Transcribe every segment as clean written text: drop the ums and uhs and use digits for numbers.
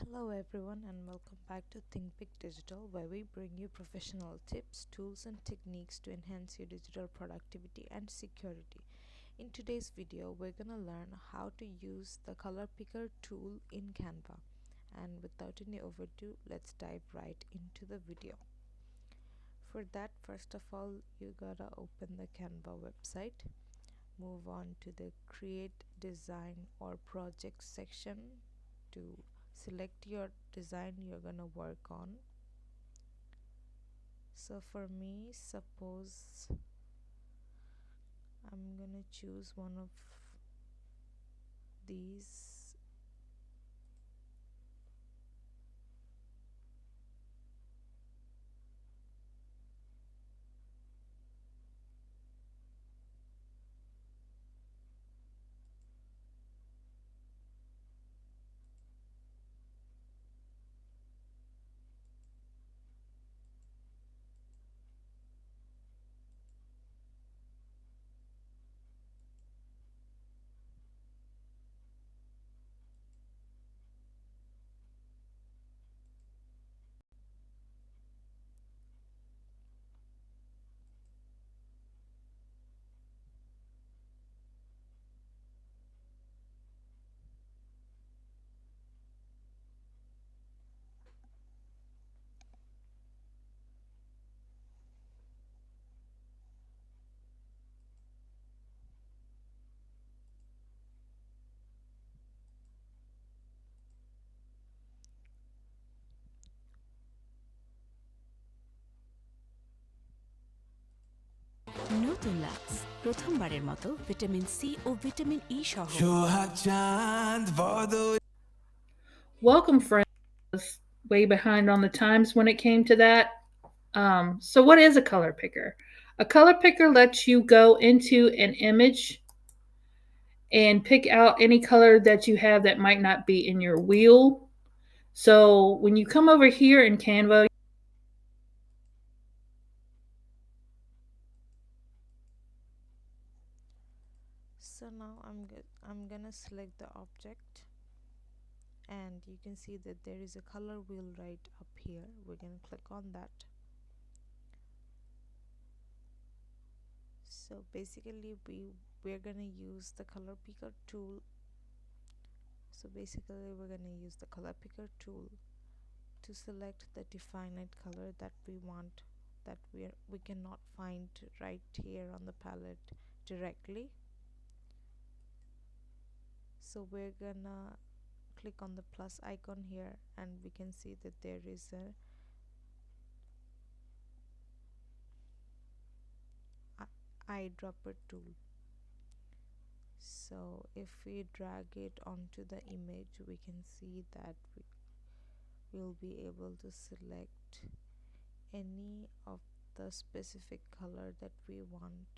Hello everyone and welcome back to ThinkPic Digital, where we bring you professional tips, tools and techniques to enhance your digital productivity and security. In today's video, we're going to learn how to use the color picker tool in Canva. And without any overdue, let's dive right into the video. For that, first of all, you gotta open the Canva website, move on to the create design or project section to select your design you're gonna work on. So for me, suppose I'm gonna choose one of these. নতুন lux প্রথমবারের মতো vitamin C ও vitamin E সহ Welcome, friends. Way behind on the times when it came to that. So, what is a color picker? A color picker lets you go into an image and pick out any color that you have that might not be in your wheel. So, when you come over here in Canva, So now I'm gonna select the object, and you can see that there is a color wheel right up here. We're gonna click on that. So basically we're gonna use the color picker tool. So basically we're gonna use the color picker tool to select the definite color that we want, that we cannot find right here on the palette directly. So we're gonna click on the plus icon here, and we can see that there is a eyedropper tool. So if we drag it onto the image, we can see that we'll be able to select any of the specific color that we want,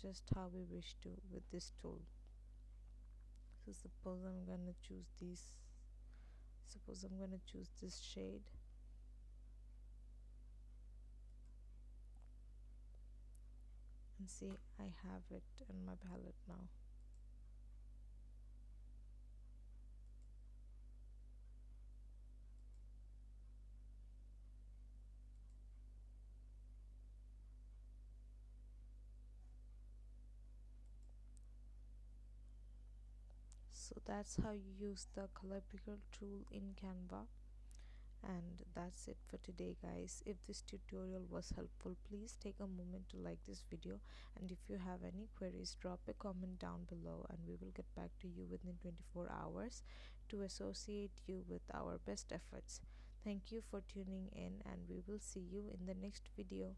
just how we wish to with this tool. So suppose I'm gonna choose this shade, and see, I have it in my palette now. So that's how you use the color picker tool in Canva. And that's it for today, guys. If this tutorial was helpful, please take a moment to like this video, and if you have any queries, drop a comment down below and we will get back to you within 24 hours to associate you with our best efforts. Thank you for tuning in, and we will see you in the next video.